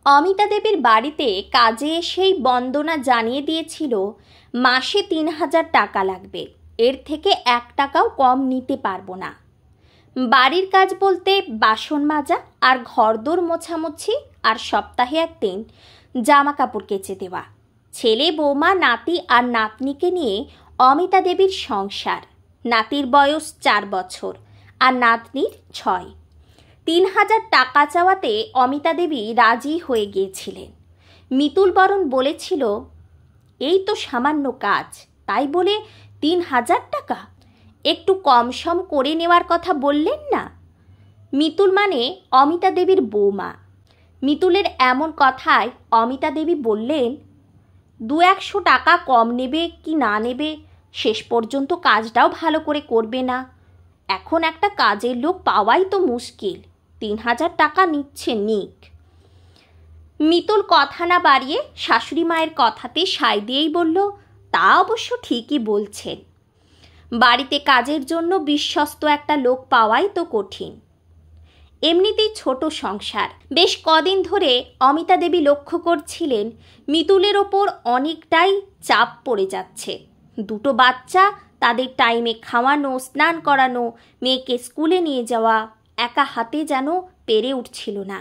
অমিতা দেবীর বাড়িতে কাজে এসেই বন্দনা জানিয়ে দিয়েছিল মাসে ৩,০০০ টাকা লাগবে, এর থেকে ১ টাকাও কম নিতে পারবো না। বাড়ির কাজ বলতে বাসন মাজা আর ঘরদোর মোছামুছি আর সপ্তাহে একদিন জামা কাপড় কেচে দেওয়া। ছেলে বৌমা নাতি আর নাতনিকে নিয়ে অমিতা দেবীর সংসার। নাতির বয়স ৪ বছর আর নাতনির ৬। ৩,০০০ টাকা চাওয়াতে অমিতা দেবী রাজি হয়ে গিয়েছিলেন। মিতুল বরণ বলেছিল, এই তো সামান্য কাজ, তাই বলে ৩,০০০ টাকা? একটু কম সম করে নেওয়ার কথা বললেন না? মিতুল মানে অমিতা দেবীর বৌমা। মিতুলের এমন কথায় অমিতা দেবী বললেন, ২-১০০ টাকা কম নেবে কি না নেবে, শেষ পর্যন্ত কাজটাও ভালো করে করবে না। এখন একটা কাজের লোক পাওয়াই তো মুশকিল, ৩,০০০ টাকা নিচ্ছে নিক। মিতুল কথা না বাড়িয়ে শাশুড়ি মায়ের কথাতে সায় দিয়েই বলল, তা অবশ্য ঠিকই বলছেন, বাড়িতে কাজের জন্য বিশ্বস্ত একটা লোক পাওয়াই তো কঠিন। এমনিতেই ছোট সংসার। বেশ কদিন ধরে অমিতা দেবী লক্ষ্য করছিলেন মিতুলের ওপর অনেকটাই চাপ পড়ে যাচ্ছে। 2টো বাচ্চা, তাদের টাইমে খাওয়ানো, স্নান করানো, মেয়েকে স্কুলে নিয়ে যাওয়া, একা হাতে যেন পেরে উঠছিল না।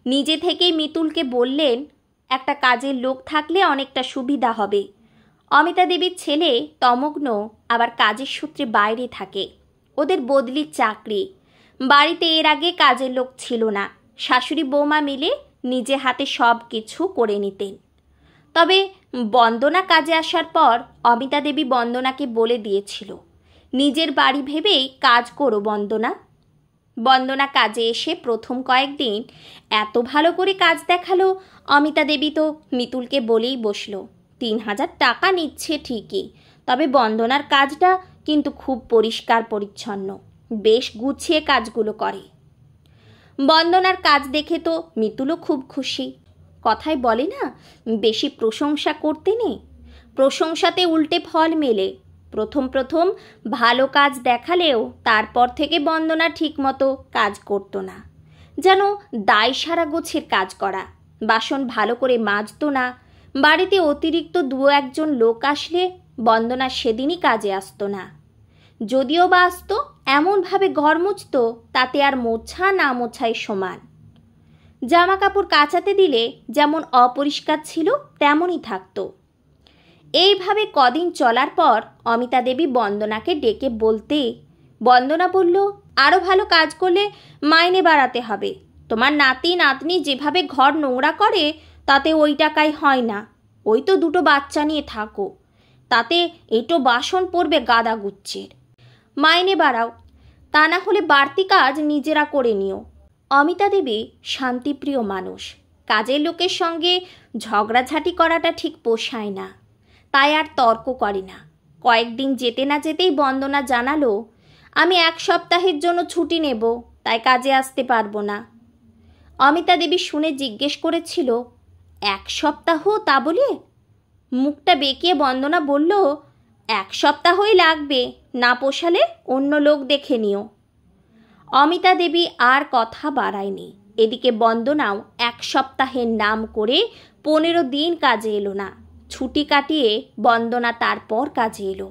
নিজে থেকেই মিতুলকে বললেন, একটা কাজের লোক থাকলে অনেকটা সুবিধা হবে। অমিতা দেবীর ছেলে তমগ্ন আবার কাজের সূত্রে বাইরে থাকে, ওদের বদলির চাকরি। বাড়িতে এর আগে কাজের লোক ছিল না, শাশুড়ি বৌমা মিলে নিজে হাতে সব কিছু করে নিতেন। তবে বন্দনা কাজে আসার পর অমিতা দেবী বন্দনাকে বলে দিয়েছিল, নিজের বাড়ি ভেবেই কাজ করো বন্দনা। বন্দনা কাজে এসে প্রথম কয়েকদিন এত ভালো করে কাজ দেখালো, অমিতা দেবী তো মিতুলকে বলেই বসলো, ৩,০০০ টাকা নিচ্ছে ঠিকই, তবে বন্দনার কাজটা কিন্তু খুব পরিষ্কার পরিচ্ছন্ন, বেশ গুছিয়ে কাজগুলো করে। বন্দনার কাজ দেখে তো মিতুলও খুব খুশি। কথায় বলে না, বেশি প্রশংসা করতে নেই, প্রশংসাতে উল্টে ফল মেলে। প্রথম প্রথম ভালো কাজ দেখালেও তারপর থেকে বন্দনা ঠিকমতো কাজ করতো না, যেন দায় সারা গোছের কাজ করা। বাসন ভালো করে মাজতো না। বাড়িতে অতিরিক্ত 2-1জন লোক আসলে বন্দনা সেদিনই কাজে আসতো না। যদিও বা আসতো, এমনভাবে ঘর মুছত তাতে আর মোছা না মোছাই সমান। জামা কাপড় কাচাতে দিলে যেমন অপরিষ্কার ছিল তেমনই থাকতো। এইভাবে কদিন চলার পর অমিতা দেবী বন্দনাকে ডেকে বলতে, বন্দনা বলল, আরও ভালো কাজ করলে মাইনে বাড়াতে হবে। তোমার নাতি নাতনি যেভাবে ঘর নোংরা করে তাতে ওই টাকায় হয় না। ওই তো 2টো বাচ্চা নিয়ে থাকো, তাতে এটো বাসন পড়বে গাদা গুচ্ছের। মাইনে বাড়াও, তা না হলে বাড়তি কাজ নিজেরা করে নিও। অমিতা দেবী শান্তিপ্রিয় মানুষ, কাজের লোকের সঙ্গে ঝগড়াঝাটি করাটা ঠিক পোষায় না, তাই আর তর্ক করে না। কয়েকদিন যেতে না যেতেই বন্দনা জানালো, আমি 1 সপ্তাহের জন্য ছুটি নেব, তাই কাজে আসতে পারবো না। অমিতা দেবী শুনে জিজ্ঞেস করেছিল, 1 সপ্তাহ তা বলে? মুখটা বেঁকিয়ে বন্দনা বলল, 1 সপ্তাহই লাগবে, না পোষালে অন্য লোক দেখে নিও। অমিতা দেবী আর কথা বাড়ায়নি। এদিকে বন্দনাও 1 সপ্তাহের নাম করে 15 দিন কাজে এলো না। ছুটি কাটিয়ে বন্দনা তারপর কাজে এলো।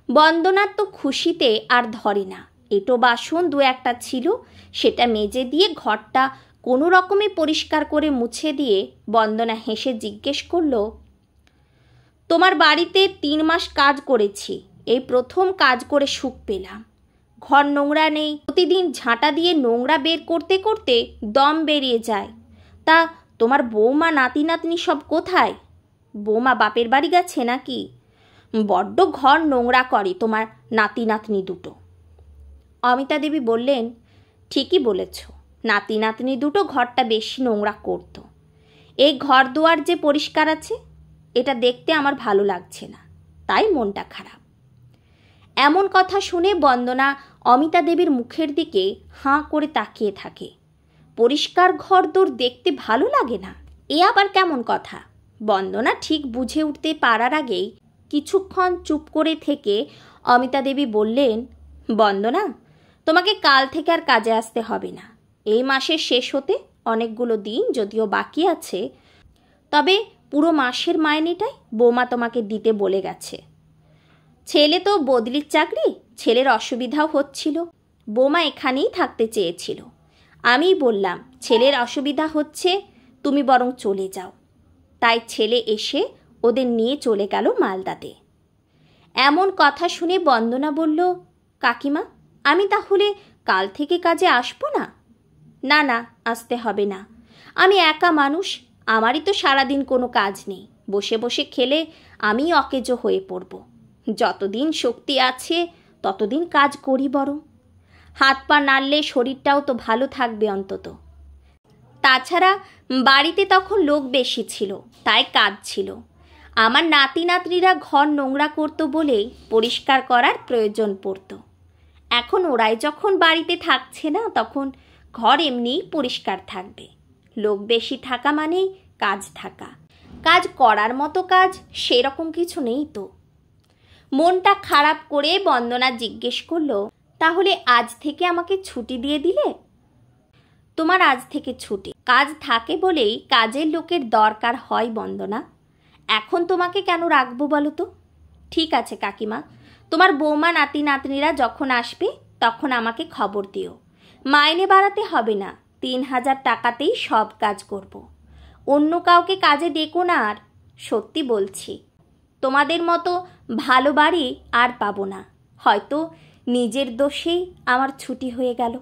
বন্দনার তো খুশিতে আর ধরে না। এটো বাসন 2-1টা ছিল, সেটা মেজে দিয়ে ঘরটা কোনো রকমে পরিষ্কার করে মুছে দিয়ে বন্দনা হেসে জিজ্ঞেস করলো, তোমার বাড়িতে 3 মাস কাজ করেছি, এই প্রথম কাজ করে সুখ পেলাম। ঘর নোংরা নেই, প্রতিদিন ঝাঁটা দিয়ে নোংরা বের করতে করতে দম বেরিয়ে যায়। তা তোমার বৌমা নাতি নাতনি সব কোথায়? বৌমা বাপের বাড়ি গেছে নাকি? বড্ড ঘর নোংরা করে তোমার নাতি নাতনি 2টো। অমিতা দেবী বললেন, ঠিকই বলেছ, নাতি নাতনি 2টো ঘরটা বেশি নোংরা করতো। এই ঘর দুয়ার যে পরিষ্কার আছে, এটা দেখতে আমার ভালো লাগছে না, তাই মনটা খারাপ। এমন কথা শুনে বন্দনা অমিতা দেবীর মুখের দিকে হাঁ করে তাকিয়ে থাকে। পরিষ্কার ঘর দোর দেখতে ভালো লাগে না, এ আবার কেমন কথা? বন্দনা ঠিক বুঝে উঠতে পারার আগেই কিছুক্ষণ চুপ করে থেকে অমিতা দেবী বললেন, বন্দনা, তোমাকে কাল থেকে আর কাজে আসতে হবে না। এই মাসের শেষ হতে অনেকগুলো দিন যদিও বাকি আছে, তবে পুরো মাসের মাইনেটাই বৌমা তোমাকে দিতে বলে গেছে। ছেলে তো বদলির চাকরি, ছেলের অসুবিধাও হচ্ছিল, বৌমা এখানেই থাকতে চেয়েছিল। আমি বললাম ছেলের অসুবিধা হচ্ছে, তুমি বরং চলে যাও। তাই ছেলে এসে ওদের নিয়ে চলে গেল মালদাতে। এমন কথা শুনে বন্দনা বলল, কাকিমা আমি তাহলে কাল থেকে কাজে আসবো না? না না, আসতে হবে না। আমি একা মানুষ, আমারই তো সারাদিন কোনো কাজ নেই, বসে বসে খেলে আমি অকেজো হয়ে পড়ব। যতদিন শক্তি আছে ততদিন কাজ করি বরং। হাত পা নাড়লে শরীরটাও তো ভালো থাকবে অন্তত। তাছাড়া বাড়িতে তখন লোক বেশি ছিল, তাই কাজ ছিল। আমার নাতি নাতনিরা ঘর নোংরা করতো বলেই পরিষ্কার করার প্রয়োজন পড়ত। এখন ওরাই যখন বাড়িতে থাকছে না, তখন ঘর এমনিই পরিষ্কার থাকবে। লোক বেশি থাকা মানেই কাজ থাকা, কাজ করার মতো কাজ সেরকম কিছু নেই তো। মনটা খারাপ করে বন্দনা জিজ্ঞেস করলো, তাহলে আজ থেকে আমাকে ছুটি দিয়ে দিলে? তোমার আজ থেকে ছুটি, কাজ থাকে বলেই কাজের লোকের দরকার হয় বন্দনা। এখন তোমাকে কেন রাখবো বলো তো? ঠিক আছে কাকিমা, তোমার বৌমা নাতি নাতনিরা যখন আসবে তখন আমাকে খবর দিও। মাইনে বাড়াতে হবে না, 3,000 টাকাতেই সব কাজ করব। অন্য কাউকে কাজে ডেকো না আর, সত্যি বলছি। তোমাদের মতো ভালো বাড়ি আর পাবো না, হয়তো নিজের দোষেই আমার ছুটি হয়ে গেল।